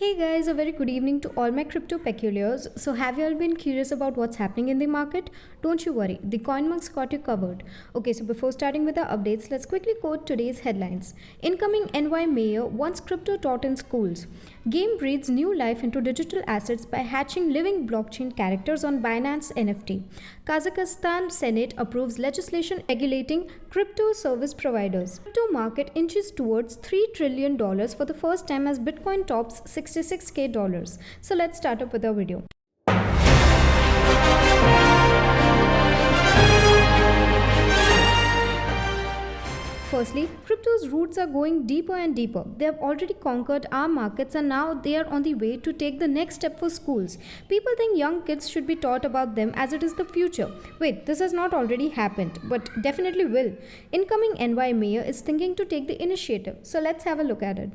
Hey guys, a very good evening to all my crypto peculiars. So, have you all been curious about what's happening in the market? Don't you worry, the CoinMugs got you covered. Okay, so before starting with the updates, let's quickly quote today's headlines. Incoming NY mayor wants crypto taught in schools. Game breathes new life into digital assets by hatching living blockchain characters on Binance NFT. Kazakhstan Senate approves legislation regulating crypto service providers. Crypto market inches towards $3 trillion dollars for the first time as Bitcoin tops $66K. So let's start up with our video. Firstly, crypto's roots are going deeper and deeper. They have already conquered our markets and now they are on the way to take the next step for schools. People think young kids should be taught about them as it is the future. Wait, this has not already happened, but definitely will. Incoming NY mayor is thinking to take the initiative. So let's have a look at it.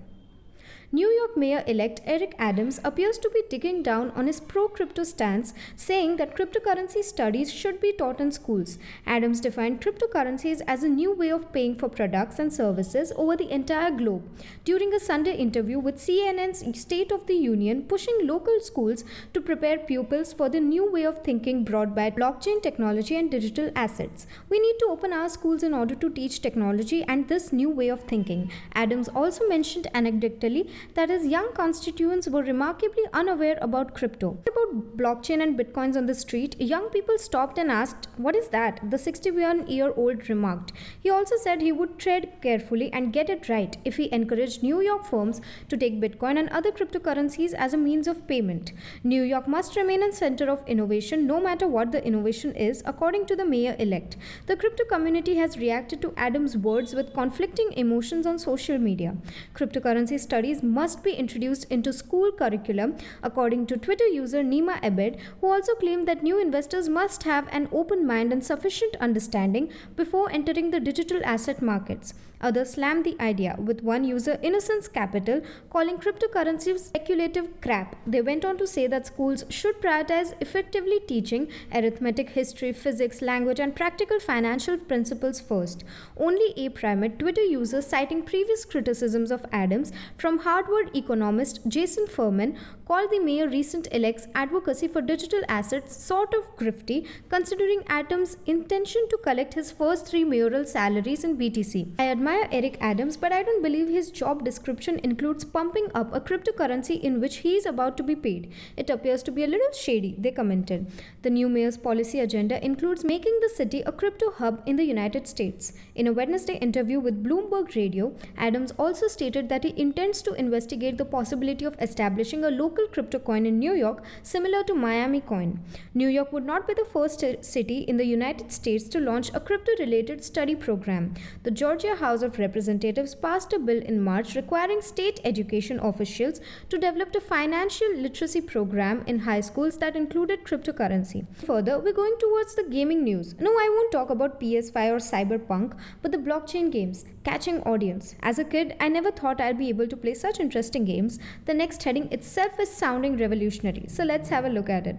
New York Mayor-elect Eric Adams appears to be digging down on his pro-crypto stance, saying that cryptocurrency studies should be taught in schools. Adams defined cryptocurrencies as a new way of paying for products and services over the entire globe. During a Sunday interview with CNN's State of the Union, pushing local schools to prepare pupils for the new way of thinking brought by blockchain technology and digital assets. We need to open our schools in order to teach technology and this new way of thinking. Adams also mentioned anecdotally that his young constituents were remarkably unaware about crypto. About blockchain and bitcoins on the street, young people stopped and asked, "What is that?" The 61-year-old remarked. He also said he would tread carefully and get it right if he encouraged New York firms to take Bitcoin and other cryptocurrencies as a means of payment. New York must remain a center of innovation no matter what the innovation is, according to the mayor-elect. The crypto community has reacted to Adams' words with conflicting emotions on social media. Cryptocurrency studies must be introduced into school curriculum, according to Twitter user Nima Abed, who also claimed that new investors must have an open mind and sufficient understanding before entering the digital asset markets. Others slammed the idea, with one user, Innocence Capital, calling cryptocurrency speculative crap. They went on to say that schools should prioritize effectively teaching arithmetic, history, physics, language, and practical financial principles first. Only A Primate, Twitter user, citing previous criticisms of Adams from Harvard economist Jason Furman, called the mayor recent elect's advocacy for digital assets sort of grifty, considering Adams' intention to collect his first 3 mayoral salaries in BTC. I admire Eric Adams, but I don't believe his job description includes pumping up a cryptocurrency in which he is about to be paid. It appears to be a little shady, they commented. The new mayor's policy agenda includes making the city a crypto hub in the United States. In a Wednesday interview with Bloomberg Radio, Adams also stated that he intends to investigate the possibility of establishing a local crypto coin in New York similar to Miami Coin. New York would not be the first city in the United States to launch a crypto-related study program. The Georgia House of Representatives passed a bill in March requiring state education officials to develop a financial literacy program in high schools that included cryptocurrency. Further, we're going towards the gaming news. No, I won't talk about PS5 or Cyberpunk, but the blockchain games, catching audience. As a kid, I never thought I'll be able to play such interesting games. The next heading itself is sounding revolutionary, so let's have a look at it.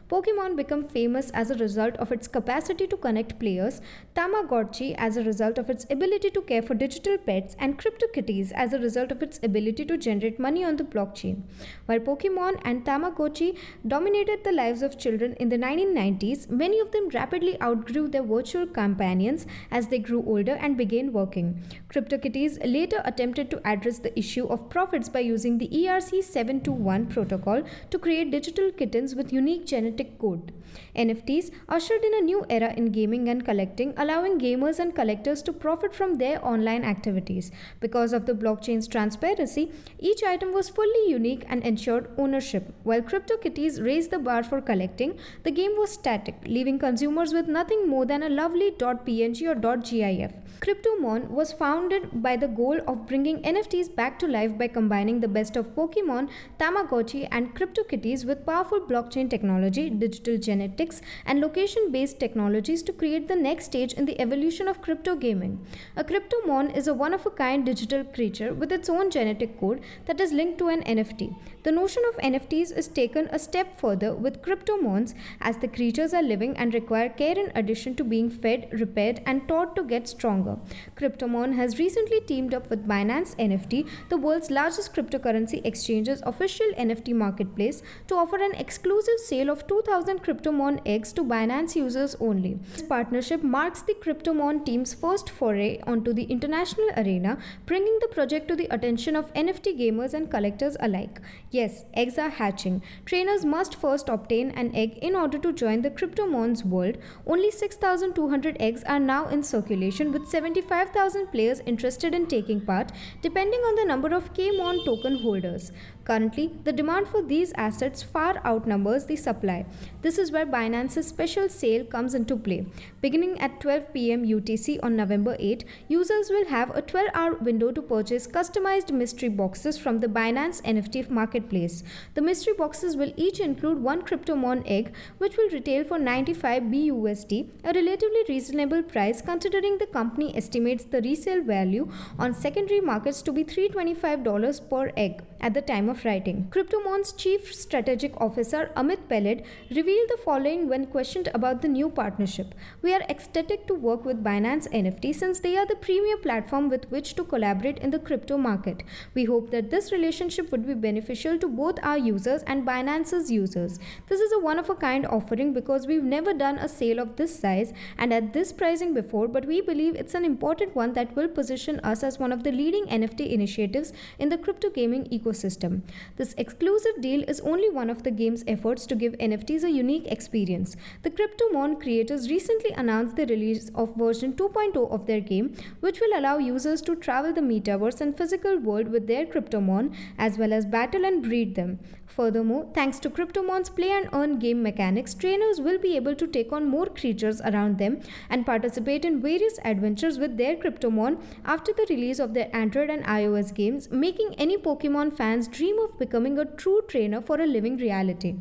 Pokemon became famous as a result of its capacity to connect players, Tamagotchi as a result of its ability to care for digital pets, and CryptoKitties as a result of its ability to generate money on the blockchain. While Pokemon and Tamagotchi dominated the lives of children in the 1990s, many of them rapidly outgrew their virtual companions as they grew older and began working. CryptoKitties later attempted to address the issue of profits by using the ERC-721 protocol to create digital kittens with unique genetic code. NFTs ushered in a new era in gaming and collecting, allowing gamers and collectors to profit from their online activities. Because of the blockchain's transparency, each item was fully unique and ensured ownership. While CryptoKitties raised the bar for collecting, the game was static, leaving consumers with nothing more than a lovely .png or .gif. CryptoMon was founded by the goal of bringing NFTs back to life by combining the best of Pokemon, Tamagotchi, and CryptoKitties with powerful blockchain technology chemistry, digital genetics, and location based technologies to create the next stage in the evolution of crypto gaming. A cryptomon is a one of a kind digital creature with its own genetic code that is linked to an NFT. The notion of NFTs is taken a step further with cryptomons as the creatures are living and require care in addition to being fed, repaired, and taught to get stronger. Cryptomon has recently teamed up with Binance NFT, the world's largest cryptocurrency exchange's official NFT marketplace, to offer an exclusive sale of 2,000 Cryptomon eggs to Binance users only. This partnership marks the Cryptomon team's first foray onto the international arena, bringing the project to the attention of NFT gamers and collectors alike. Yes, eggs are hatching. Trainers must first obtain an egg in order to join the Cryptomon's world. Only 6,200 eggs are now in circulation, with 75,000 players interested in taking part, depending on the number of Kmon token holders. Currently, the demand for these assets far outnumbers the supply. This is where Binance's special sale comes into play. Beginning at 12 p.m. UTC on November 8, users will have a 12-hour window to purchase customized mystery boxes from the Binance NFT marketplace. The mystery boxes will each include one Cryptomon egg, which will retail for 95 BUSD, a relatively reasonable price considering the company estimates the resale value on secondary markets to be $325 per egg at the time of writing. Cryptomon's chief strategic officer Amit Peled revealed the following when questioned about the new partnership. We are ecstatic to work with Binance NFT since they are the premier platform with which to collaborate in the crypto market. We hope that this relationship would be beneficial to both our users and Binance's users. This is a one-of-a-kind offering because we've never done a sale of this size and at this pricing before, but we believe it's an important one that will position us as one of the leading NFT initiatives in the crypto gaming ecosystem. This exclusive deal is only one of the game's efforts to give NFTs a unique experience. The Cryptomon creators recently announced the release of version 2.0 of their game, which will allow users to travel the metaverse and physical world with their Cryptomon, as well as battle and breed them. Furthermore, thanks to Cryptomon's play and earn game mechanics, trainers will be able to take on more creatures around them and participate in various adventures with their Cryptomon after the release of their Android and iOS games, making any Pokemon fans dream of becoming a true trainer for a living reality.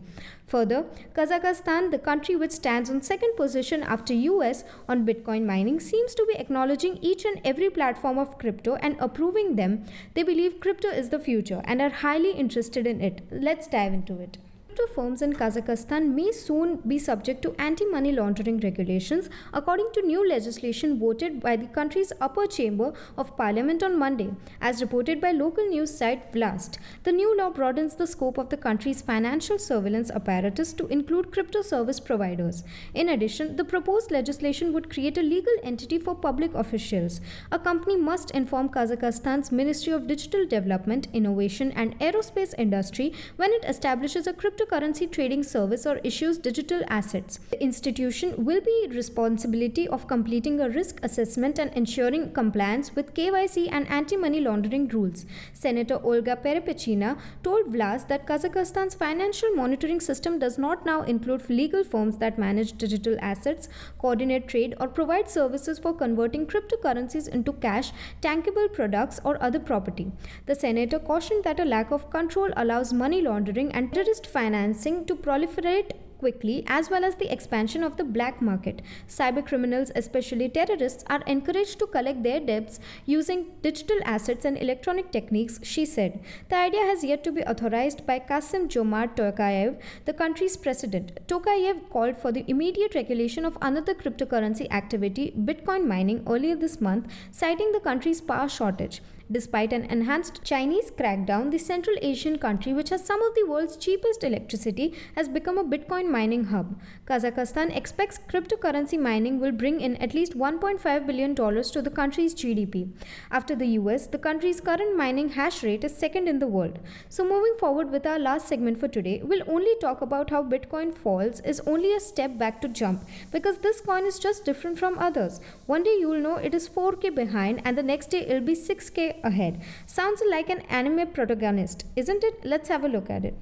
Further, Kazakhstan, the country which stands on second position after US on Bitcoin mining, seems to be acknowledging each and every platform of crypto and approving them. They believe crypto is the future and are highly interested in it. Let's dive into it. Crypto firms in Kazakhstan may soon be subject to anti-money laundering regulations, according to new legislation voted by the country's upper chamber of parliament on Monday, as reported by local news site Vlast. The new law broadens the scope of the country's financial surveillance apparatus to include crypto service providers. In addition, the proposed legislation would create a legal entity for public officials. A company must inform Kazakhstan's Ministry of Digital Development, Innovation and Aerospace Industry when it establishes a cryptocurrency trading service or issues digital assets. The institution will be responsibility of completing a risk assessment and ensuring compliance with KYC and anti-money laundering rules. Senator Olga Perepechina told Vlas that Kazakhstan's financial monitoring system does not now include legal firms that manage digital assets, coordinate trade, or provide services for converting cryptocurrencies into cash, tangible products, or other property. The senator cautioned that a lack of control allows money laundering and terrorist financing to proliferate quickly, as well as the expansion of the black market. Cybercriminals, especially terrorists, are encouraged to collect their debts using digital assets and electronic techniques, she said. The idea has yet to be authorized by Kassym Jomart Tokayev, the country's president. Tokayev called for the immediate regulation of another cryptocurrency activity, Bitcoin mining, earlier this month, citing the country's power shortage. Despite an enhanced Chinese crackdown, the Central Asian country, which has some of the world's cheapest electricity, has become a Bitcoin mining hub. Kazakhstan expects cryptocurrency mining will bring in at least $1.5 billion to the country's GDP. After the US, the country's current mining hash rate is second in the world. So moving forward with our last segment for today, we'll only talk about how Bitcoin falls is only a step back to jump, because this coin is just different from others. One day you'll know it is 4K behind and the next day it'll be 6K ahead. Sounds like an anime protagonist, isn't it? Let's have a look at it.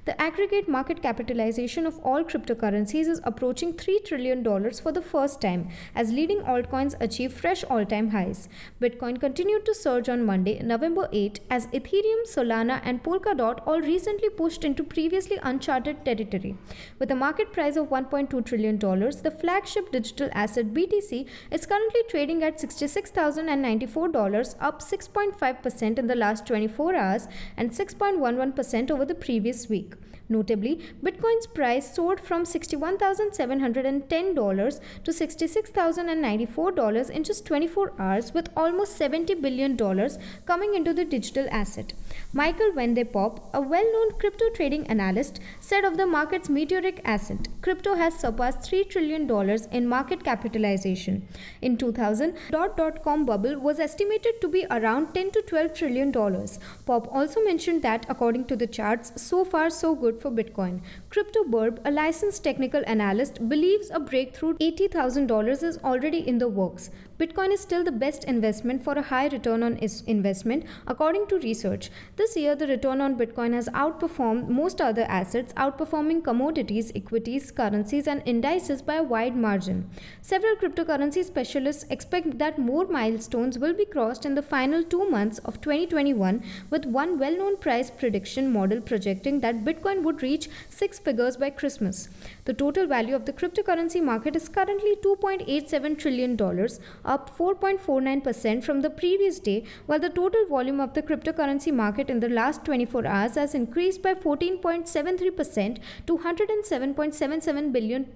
The aggregate market capitalization of all cryptocurrencies is approaching $3 trillion for the first time as leading altcoins achieve fresh all-time highs. Bitcoin continued to surge on Monday, November 8, as Ethereum, Solana, and Polkadot all recently pushed into previously uncharted territory. With a market price of $1.2 trillion, the flagship digital asset BTC is currently trading at $66,094, up 6.5% in the last 24 hours and 6.11% over the previous week. Notably, Bitcoin's price soared from $61,710 to $66,094 in just 24 hours, with almost $70 billion coming into the digital asset. Michael van de Poppe, a well-known crypto trading analyst, said of the market's meteoric ascent, crypto has surpassed $3 trillion in market capitalization. In 2000, .com bubble was estimated to be around $10 to $12 trillion. Poppe also mentioned that, according to the charts, so far so good for Bitcoin. CryptoBurb, a licensed technical analyst, believes a breakthrough $80,000 is already in the works. Bitcoin is still the best investment for a high return on investment, according to research. This year, the return on Bitcoin has outperformed most other assets, outperforming commodities, equities, currencies, and indices by a wide margin. Several cryptocurrency specialists expect that more milestones will be crossed in the final 2 months of 2021, with one well-known price prediction model projecting that Bitcoin would reach six figures by Christmas. The total value of the cryptocurrency market is currently $2.87 trillion, up 4.49% from the previous day, while the total volume of the cryptocurrency market in the last 24 hours has increased by 14.73% to $107.77 billion.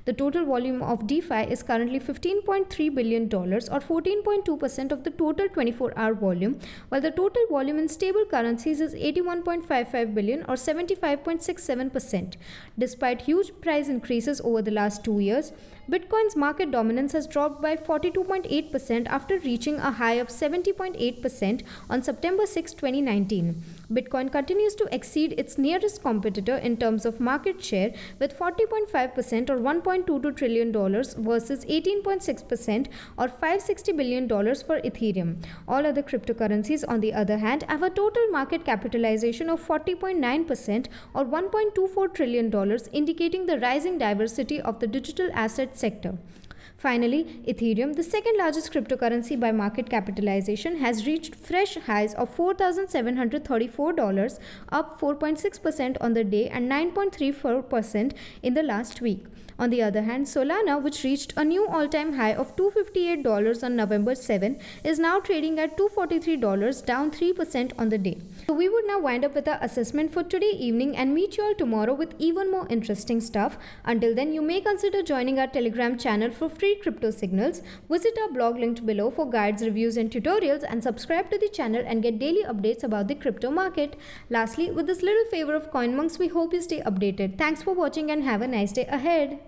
The total volume of DeFi is currently $15.3 billion, or 14.2% of the total 24-hour volume, while the total volume in stable currencies is $81.55 billion, or 75.67%. Despite huge price increases over the last 2 years, Bitcoin's market dominance has dropped by 42.8% after reaching a high of 70.8% on September 6, 2019. Bitcoin continues to exceed its nearest competitor in terms of market share, with 40.5% or $1.22 trillion versus 18.6% or $560 billion for Ethereum. All other cryptocurrencies, on the other hand, have a total market capitalization of 40.9% or $1.24 trillion, indicating the rising diversity of the digital asset sector. Finally, Ethereum, the second largest cryptocurrency by market capitalization, has reached fresh highs of $4,734, up 4.6% on the day and 9.34% in the last week. On the other hand, Solana, which reached a new all-time high of $258 on November 7, is now trading at $243, down 3% on the day. So we would now wind up with our assessment for today evening and meet you all tomorrow with even more interesting stuff. Until then, you may consider joining our Telegram channel for free crypto signals. Visit our blog linked below for guides, reviews and tutorials, and subscribe to the channel and get daily updates about the crypto market. Lastly, with this little favor of CoinMonks, we hope you stay updated. Thanks for watching and have a nice day ahead.